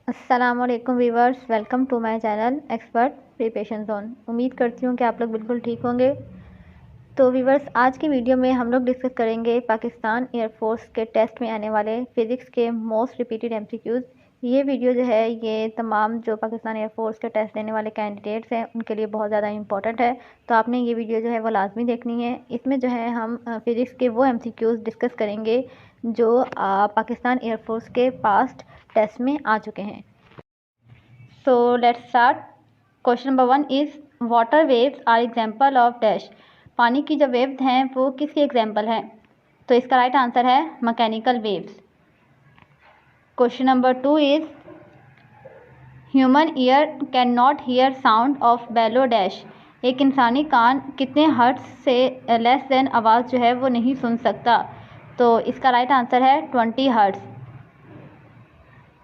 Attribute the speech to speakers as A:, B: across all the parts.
A: अस्सलामुअलैकुम viewers, welcome to my channel expert preparation zone. उम्मीद करती हूँ कि आप लोग बिल्कुल ठीक होंगे। तो वीवर्स, आज की वीडियो में हम लोग डिस्कस करेंगे पाकिस्तान एयरफोर्स के टेस्ट में आने वाले फ़िज़िक्स के मोस्ट रिपीटेड एमसीक्यूज़। ये वीडियो जो है ये तमाम जो पाकिस्तान एयरफोर्स के टेस्ट देने वाले कैंडिडेट्स हैं उनके लिए बहुत ज़्यादा इंपॉर्टेंट है, तो आपने ये वीडियो जो है वो लाजमी देखनी है। इसमें जो है हम फ़िज़िक्स के वो एमसीक्यूज़ डिस्कस करेंगे जो पाकिस्तान एयरफोर्स के पास्ट टेस्ट में आ चुके हैं। So let's start. Question number 1 is water waves are example of dash. पानी की जो वेव्स हैं वो किसकी एग्जाम्पल हैं? तो इसका राइट आंसर है mechanical waves. Question number 2 is human ear can not hear sound of below dash. एक इंसानी कान कितने हर्ट्ज से लेस देन आवाज़ जो है वो नहीं सुन सकता? तो इसका राइट आंसर है 20 hertz.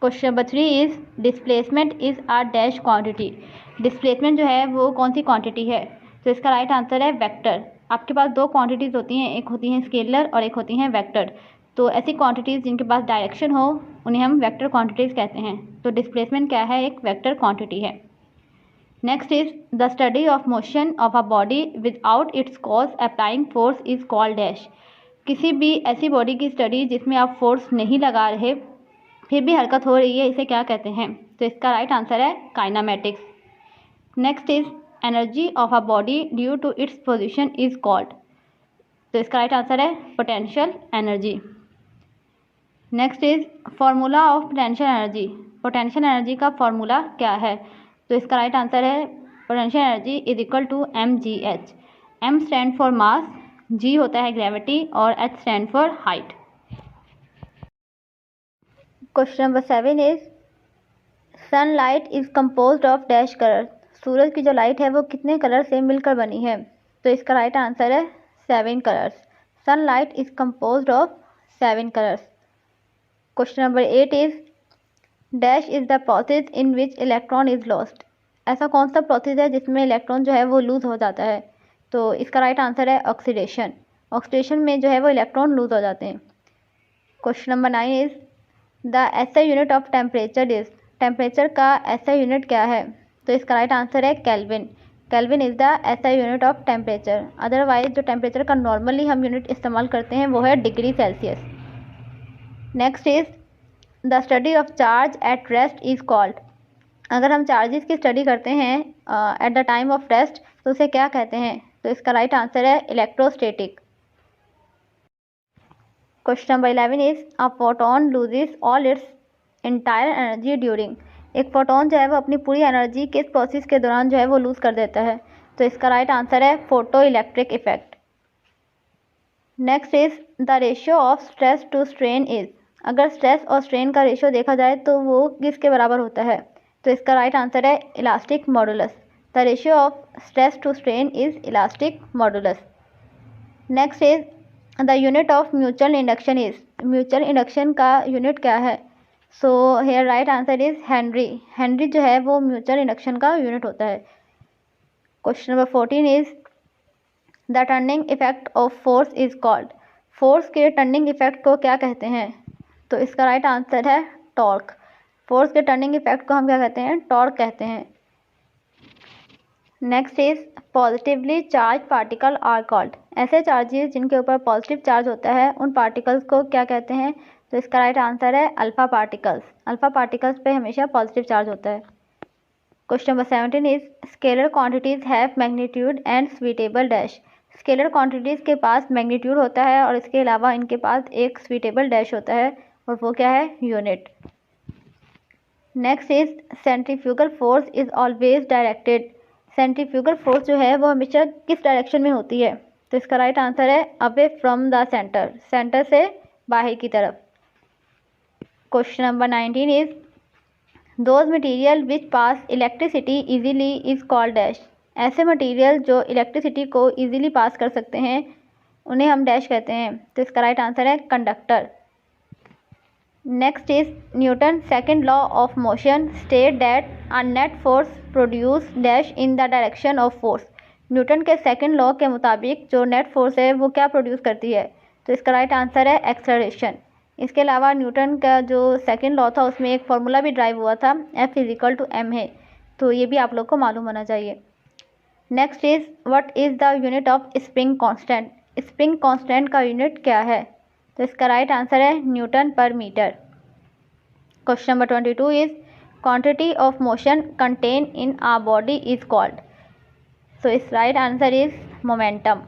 A: Question number 3 is displacement is a dash quantity. Displacement जो है वो कौन सी क्वांटिटी है? तो इसका राइट आंसर है वेक्टर। आपके पास दो क्वांटिटीज़ होती हैं, एक होती हैं स्केलर और एक होती हैं वेक्टर। तो ऐसी क्वांटिटीज़ जिनके पास डायरेक्शन हो उन्हें हम वेक्टर क्वांटिटीज़ कहते हैं। तो डिस्प्लेसमेंट क्या है? एक वेक्टर क्वांटिटी है। Next is the study of motion of a body without its cause applying force is called dash. किसी भी ऐसी बॉडी की स्टडी जिसमें आप फोर्स नहीं लगा रहे फिर भी हरकत हो रही है, इसे क्या कहते हैं? तो इसका राइट आंसर है kinematics. Next is energy of a body due to its position is called. तो इसका राइट आंसर है potential energy. Next is formula of potential energy. Potential energy का फॉर्मूला क्या है? तो इसका राइट आंसर है potential energy is equal to mgh। m stand for mass, g होता है ग्रेविटी और h stand for height. Question number 7 is sunlight is composed of dash colour. सूरज की जो लाइट है वो कितने कलर से मिलकर बनी है? तो इसका राइट आंसर है 7 colours. Sunlight is composed of 7 colours. Question number 8 is dash is the process in which electron is lost. ऐसा कौन सा प्रोसेस है जिसमें इलेक्ट्रॉन जो है वो लूज हो जाता है? तो इसका राइट आंसर है ऑक्सीडेशन। ऑक्सीडेशन में जो है वो इलेक्ट्रॉन लूज हो जाते हैं। क्वेश्चन number 9 is the SI unit of temperature is. Temperature का एसआई यूनिट क्या है? तो इसका राइट आंसर है kelvin. Kelvin is the SI unit of temperature. Otherwise जो टेम्परेचर का नॉर्मली हम यूनिट इस्तेमाल करते हैं वो है degree Celsius. Next is the study of charge at rest is called. अगर हम चार्जेस की स्टडी करते हैं at the time of rest तो उसे क्या कहते हैं? तो इसका राइट आंसर है electrostatic. Question number 11 is a photon loses all it's entire energy during. एक फोटोन जो है वो अपनी पूरी एनर्जी किस प्रोसेस के दौरान जो है वो लूज़ कर देता है? तो इसका राइट आंसर है photoelectric effect. Next is the ratio of stress to strain is. अगर स्ट्रेस और स्ट्रेन का रेशियो देखा जाए तो वो किसके बराबर होता है? तो इसका राइट आंसर है elastic modulus. The ratio of stress to strain is elastic modulus. Next is the unit of mutual induction is. Mutual induction का यूनिट क्या है? So here right answer is henry. Henry जो है वो mutual induction का unit होता है। Question number 14 is the turning effect of force is called. Force के टर्निंग इफेक्ट को क्या कहते हैं? तो इसका राइट आंसर है टॉर्क। फोर्स के टर्निंग इफेक्ट को हम क्या कहते हैं? टॉर्क कहते हैं। Next is positively charge particle are called. ऐसे चार्जेस जिनके ऊपर पॉजिटिव चार्ज होता है उन पार्टिकल्स को क्या कहते हैं? तो इसका राइट आंसर है अल्फ़ा पार्टिकल्स। अल्फ़ा पार्टिकल्स पे हमेशा पॉजिटिव चार्ज होता है। Question number 17 is scalar quantities have magnitude and suitable dash. Scalar quantities के पास मैग्नीट्यूड होता है और इसके अलावा इनके पास एक स्वीटेबल डैश होता है और वो क्या है? Unit. Next is centrifugal force is always directed. Centrifugal force जो है वो हमेशा किस डायरेक्शन में होती है? तो इसका राइट आंसर है away from the centre. Centre से बाहर की तरफ। Question number 19 is those material which pass electricity easily is called dash. ऐसे मटीरियल जो इलेक्ट्रिसिटी को इजीली पास कर सकते हैं उन्हें हम डैश कहते हैं। तो इसका राइट आंसर है conductor. Next is Newton second law of motion state that a net force produce dash in the direction of force. Newton के सेकेंड लॉ के मुताबिक जो नेट फोर्स है वो क्या प्रोड्यूस करती है? तो इसका राइट आंसर है एक्सेलरेशन। इसके अलावा न्यूटन का जो सेकंड लॉ था उसमें एक फार्मूला भी ड्राइव हुआ था, F=m है, तो ये भी आप लोग को मालूम होना चाहिए। Next is what is the unit of spring constant. Spring constant का यूनिट क्या है? तो इसका राइट आंसर है newton per metre. Question number 22 is quantity of motion contain in a body is called. So is right answer is momentum.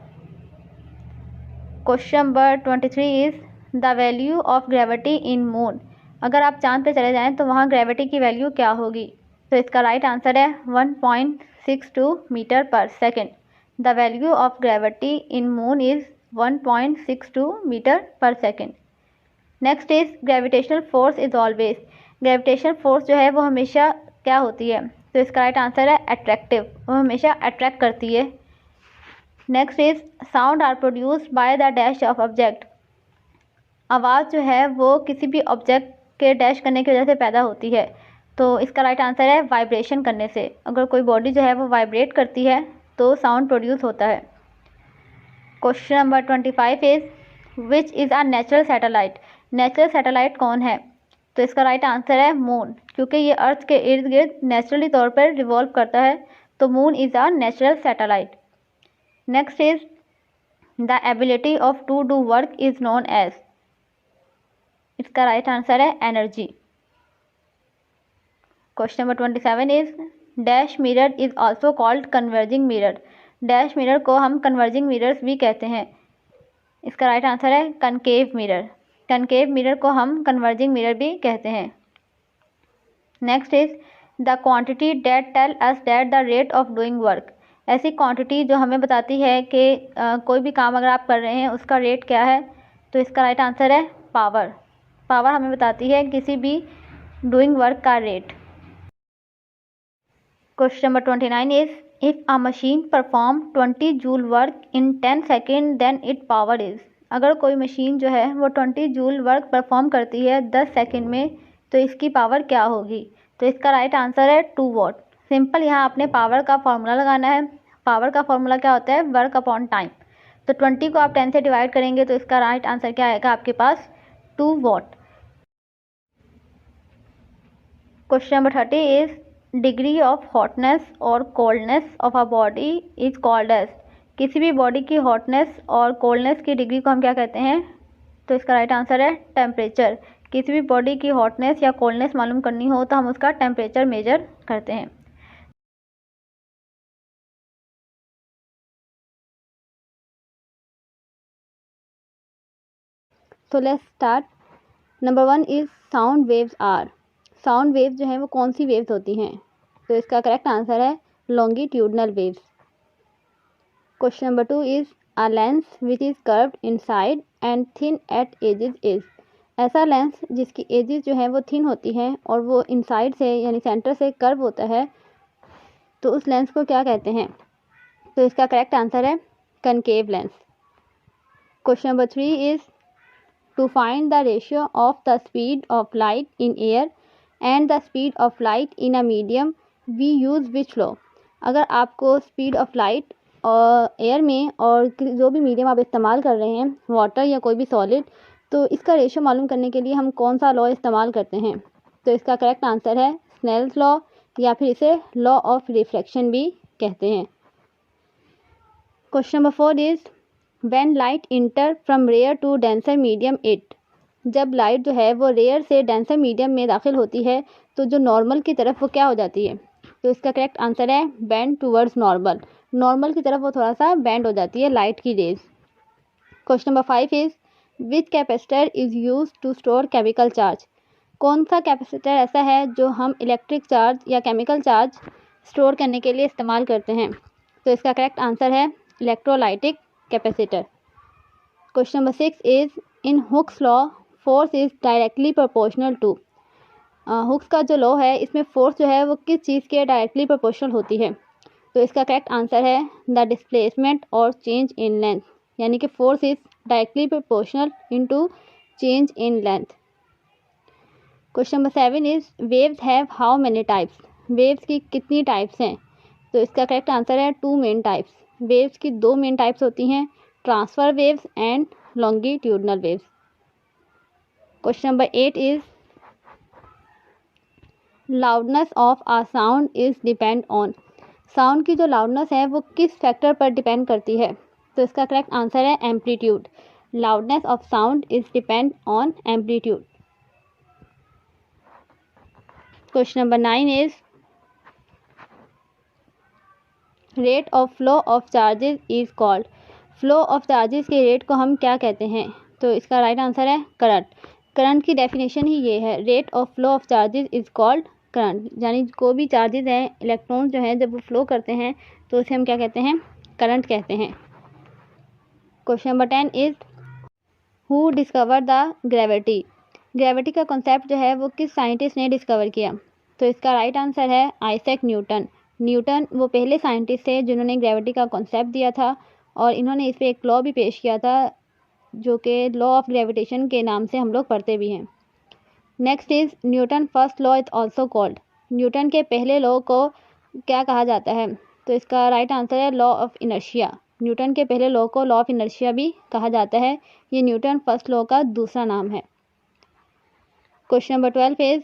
A: Question number 23 is the value of gravity in moon. अगर आप चांद पे चले जाएं तो वहाँ gravity की value क्या होगी? तो इसका राइट आंसर है 1.62 metre per second. The value of gravity in moon is 1.62 metre per second. Next is gravitational force is always. Gravitational force जो है वो हमेशा क्या होती है? तो इसका राइट आंसर है अट्रैक्टिव, वो हमेशा अट्रैक्ट करती है। Next is sound are produced by the dash of object. आवाज़ जो है वो किसी भी ऑब्जेक्ट के डैश करने की वजह से पैदा होती है, तो इसका राइट आंसर है वाइब्रेशन करने से। अगर कोई बॉडी जो है वो वाइब्रेट करती है तो साउंड प्रोड्यूस होता है। Question number 25 is which is a natural satellite. Natural satellite कौन है? तो इसका राइट आंसर है मून, क्योंकि ये अर्थ के इर्द गिर्द नेचुरली तौर पर रिवॉल्व करता है, तो moon is a natural satellite. Next is the ability of to do work is known as. इसका राइट आंसर है energy. Question number 27 is dash mirror is also called converging mirror. Dash mirror को हम converging mirrors भी कहते हैं। इसका right answer है concave mirror. Concave mirror को हम कन्वर्जिंग मिरर भी कहते हैं। Next is the quantity that tell us that the rate of doing work. ऐसी क्वांटिटी जो हमें बताती है कि कोई भी काम अगर आप कर रहे हैं उसका रेट क्या है, तो इसका राइट आंसर है पावर। पावर हमें बताती है किसी भी डूइंग वर्क का रेट। Question number 29 is if a machine perform 20 joule work in 10 second then it power is. अगर कोई मशीन जो है वो 20 जूल वर्क परफॉर्म करती है 10 सेकेंड में, तो इसकी पावर क्या होगी? तो इसका राइट आंसर है 2 वॉट। सिंपल, यहाँ आपने पावर का फॉर्मूला लगाना है। पावर का फॉर्मूला क्या होता है? Work upon time. तो 20 को आप 10 से डिवाइड करेंगे तो इसका राइट आंसर क्या आएगा आपके पास? 2 watt. Question number 30 is degree of hotness और coldness of a body is called as. किसी भी बॉडी की हॉटनेस और कोल्डनेस की डिग्री को हम क्या कहते हैं? तो इसका राइट आंसर है टेम्परेचर। किसी भी बॉडी की हॉटनेस या कोल्डनेस मालूम करनी हो तो हम उसका टेम्परेचर मेजर करते हैं। तो let's start. Number 1 is sound waves are. Sound waves जो हैं वो कौन सी वेव्स होती हैं? तो इसका करेक्ट आंसर है longitudinal waves. Question number 2 is a lens which is curved inside and thin at edges is. ऐसा लेंस जिसकी एजेस जो है वो थिन होती हैं और वो इनसाइड से यानी सेंटर से कर्व होता है, तो उस लेंस को क्या कहते हैं? तो इसका करेक्ट आंसर है concave lens. Question number 3 is to find the ratio of the speed of light in air and the speed of light in a medium we use which law. अगर आपको speed of light और air में और जो भी medium आप इस्तेमाल कर रहे हैं, वाटर या कोई भी सॉलिड, तो इसका रेशियो मालूम करने के लिए हम कौन सा लॉ इस्तेमाल करते हैं? तो इसका करेक्ट आंसर है स्नेल्स लॉ, या फिर इसे लॉ ऑफ रिफ्रैक्शन भी कहते हैं। क्वेश्चन नंबर 4 is when light enter from rare to denser medium it. जब लाइट जो है वो रेयर से डेंसर मीडियम में दाखिल होती है तो जो नॉर्मल की तरफ वो क्या हो जाती है? तो इसका करेक्ट आंसर है बेंड टूवर्ड्स नॉर्मल। नॉर्मल की तरफ वो थोड़ा सा बेंड हो जाती है लाइट की rays. Question number 5 is which capacitor is use to store chemical charge. कौन सा कैपेसिटर ऐसा है जो हम इलेक्ट्रिक चार्ज या केमिकल चार्ज स्टोर करने के लिए इस्तेमाल करते हैं? तो इसका करेक्ट आंसर है electrolytic capacitor. Question number 6 is in Hooke's law force is directly proportional to. Hooke's का जो लॉ है इसमें फोर्स जो है वो किस चीज़ के डायरेक्टली प्रोपोर्शनल होती है? तो इसका करेक्ट आंसर है द डिस्प्लेसमेंट और चेंज इन लेंथ, यानी कि force is directly proportional into change in length. Question number 7 is waves have how many types. Waves की कितनी टाइप्स हैं? तो इसका करेक्ट आंसर है 2 मेन टाइप्स। वेव्स की 2 मेन टाइप्स होती हैं, transverse waves and longitudinal waves. Question number 8 is loudness of a sound is depend on. Sound की जो लाउडनेस है वो किस फैक्टर पर डिपेंड करती है? तो इसका करेक्ट आंसर है amplitude. Loudness of sound is depend on amplitude. Question number 9 is rate of flow of charges is called. Flow of charges के रेट को हम क्या कहते हैं? तो इसका राइट आंसर है करंट। करंट की डेफिनेशन ही ये है, rate of flow of charges is called current. यानी कोई भी चार्जेस हैं, इलेक्ट्रॉन्स जो हैं, जब वो फ्लो करते हैं तो उसे हम क्या कहते हैं? करंट कहते हैं। क्वेश्चन number 10 is who discover the gravity. Gravity का कॉन्सेप्ट जो है वो किस साइंटिस्ट ने डिस्कवर किया? तो इसका राइट आंसर है आइजैक न्यूटन। न्यूटन वो पहले साइंटिस्ट थे जिन्होंने ग्रेविटी का कॉन्सेप्ट दिया था और इन्होंने इस पर एक लॉ भी पेश किया था जो कि लॉ ऑफ ग्रेविटेशन के नाम से हम लोग पढ़ते भी हैं। Next is Newton first law is also called. Newton के पहले लॉ को क्या कहा जाता है? तो इसका राइट आंसर है लॉ ऑफ इनर्शिया। न्यूटन के पहले लॉ को लॉ ऑफ इनर्शिया भी कहा जाता है। ये न्यूटन फर्स्ट लॉ का दूसरा नाम है। Question number 12 is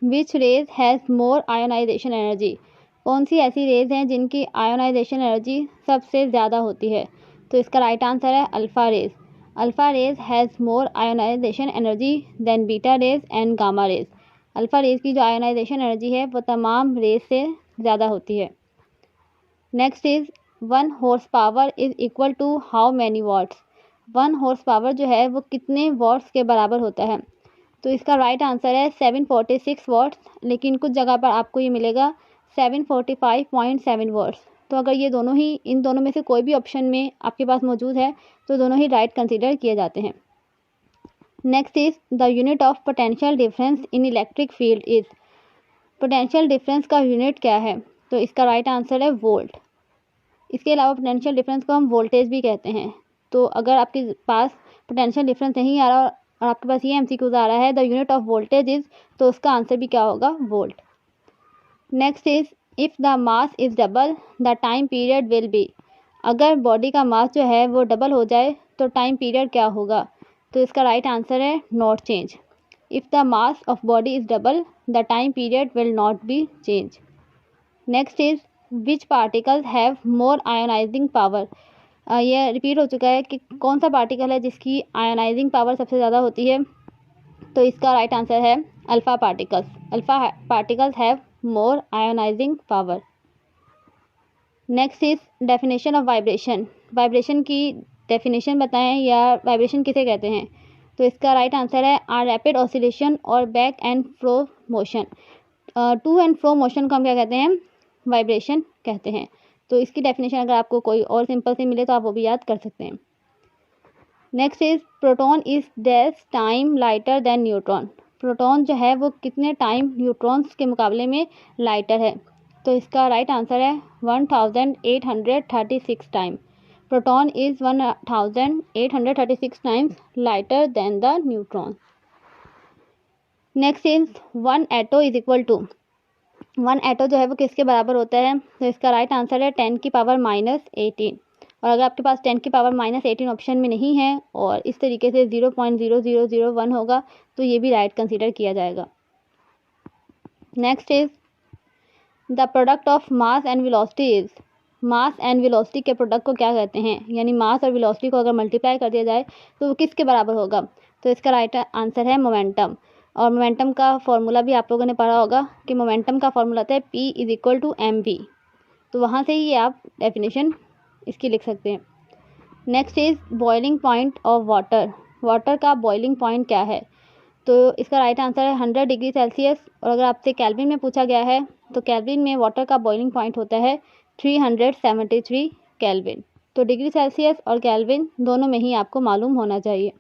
A: which rays has more ionization energy. कौन सी ऐसी रेज हैं जिनकी आयोनाइजेशन एनर्जी सबसे ज़्यादा होती है? तो इसका राइट आंसर है alpha rays. Alpha rays has more ionization energy than beta rays and gamma rays. Alpha rays की जो आयोनाइजेशन एनर्जी है वो तमाम रेज से ज़्यादा होती है। Next is 1 horsepower is equal to how many watts. 1 horsepower जो है वो कितने वॉट्स के बराबर होता है? तो इसका राइट आंसर है 746 वॉट्स, लेकिन कुछ जगह पर आपको ये मिलेगा 745.7 वॉट्स। तो अगर ये दोनों ही, इन दोनों में से कोई भी ऑप्शन में आपके पास मौजूद है तो दोनों ही राइट कंसीडर किए जाते हैं। Next is the unit of potential difference in electric field is. Potential difference का यूनिट क्या है? तो इसका राइट आंसर है वोल्ट। इसके अलावा पोटेंशियल डिफरेंस को हम वोल्टेज भी कहते हैं। तो अगर आपके पास पोटेंशियल डिफरेंस नहीं आ रहा और आपके पास ये एमसीक्यूज आ रहा है the unit of voltage is, तो उसका आंसर भी क्या होगा? Volt. Next is if the mass is double the time period will be. अगर बॉडी का मास जो है वो डबल हो जाए तो टाइम पीरियड क्या होगा? तो इसका राइट आंसर है not change. If the mass of body is double the time period will not be change. Next is which particles have more ionising power. ये रिपीट हो चुका है कि कौन सा पार्टिकल है जिसकी आयोनाइजिंग पावर सबसे ज़्यादा होती है? तो इसका राइट आंसर है alpha particles. Alpha particles have more ionising power. Next is definition of vibration. Vibration की डेफिनेशन बताएं या वाइब्रेशन किसे कहते हैं? तो इसका राइट आंसर है आ रैपिड ऑसिलेशन और back and fro motion. To and fro motion को हम क्या कहते हैं? वाइब्रेशन कहते हैं। तो इसकी डेफिनेशन अगर आपको कोई और सिंपल से मिले तो आप वो भी याद कर सकते हैं। Next is proton is dash time lighter than neutron. Proton जो है वो कितने टाइम न्यूट्रॉन्स के मुकाबले में लाइटर है? तो इसका राइट आंसर है 1836 time. Proton is 1836 times lighter than the neutron. Next is 1 atto is equal to. 1 atto जो है वो किसके बराबर होता है? तो इसका राइट आंसर है 10 की पावर -18। और अगर आपके पास 10 की पावर -18 ऑप्शन में नहीं है और इस तरीके से 0.0001 होगा तो ये भी राइट कंसीडर किया जाएगा। Next is the product of mass and velocity is. Mass and velocity के प्रोडक्ट को क्या कहते हैं? यानी मास और वेलोसिटी को अगर मल्टीप्लाई कर दिया जाए तो वो किसके बराबर होगा? तो इसका राइट आंसर है मोमेंटम। और मोमेंटम का फॉर्मूला भी आप लोगों ने पढ़ा होगा कि मोमेंटम का फॉर्मूला होता है P = mv। तो वहाँ से ही आप डेफिनेशन इसकी लिख सकते हैं। Next is boiling point of water. Water का बॉइलिंग पॉइंट क्या है? तो इसका राइट आंसर है 100 डिग्री सेल्सियस। और अगर आपसे केल्विन में पूछा गया है तो केल्विन में वाटर का बॉइलिंग पॉइंट होता है 373 केल्विन। तो डिग्री सेल्सियस और केल्विन दोनों में ही आपको मालूम होना चाहिए।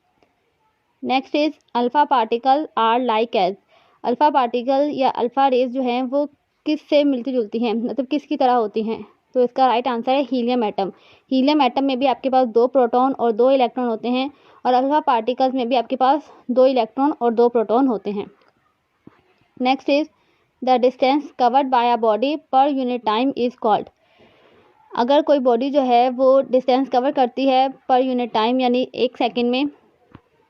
A: Next is alpha particle are like as. Alpha particle या अल्फ़ा रेज जो हैं वो किस से मिलती जुलती हैं, मतलब किसकी तरह होती हैं? तो इसका राइट आंसर है हीलियम एटम। हीलियम एटम में भी आपके पास 2 प्रोटॉन और 2 इलेक्ट्रॉन होते हैं और अल्फ़ा पार्टिकल्स में भी आपके पास 2 इलेक्ट्रॉन और 2 प्रोटॉन होते हैं। Next is the distance covered by a body per unit time is called. अगर कोई बॉडी जो है वो डिस्टेंस कवर करती है पर यूनिट टाइम यानी 1 सेकेंड में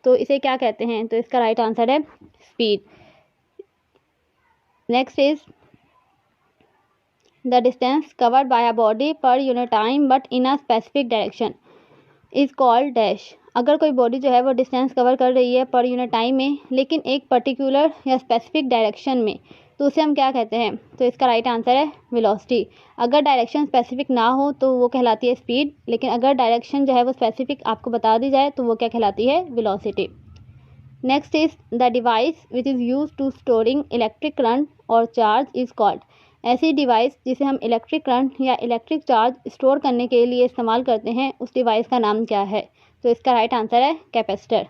A: तो इसे क्या कहते हैं? तो इसका राइट आंसर है speed. Next is the distance covered by a body per unit time but in a specific direction is called dash. अगर कोई बॉडी जो है वो डिस्टेंस कवर कर रही है पर यूनिट टाइम में, लेकिन एक पर्टिकुलर या स्पेसिफिक डायरेक्शन में, तो उसे हम क्या कहते हैं? तो इसका राइट आंसर है वेलोसिटी। अगर डायरेक्शन स्पेसिफिक ना हो तो वो कहलाती है स्पीड, लेकिन अगर डायरेक्शन जो है वो स्पेसिफिक आपको बता दी जाए तो वो क्या कहलाती है? Velocity. Next is the device which is use to storing electric current और चार्ज इज कॉल्ड। ऐसी डिवाइस जिसे हम इलेक्ट्रिक करंट या इलेक्ट्रिक चार्ज स्टोर करने के लिए इस्तेमाल करते हैं, उस डिवाइस का नाम क्या है? तो इसका राइट आंसर है कैपेसिटर।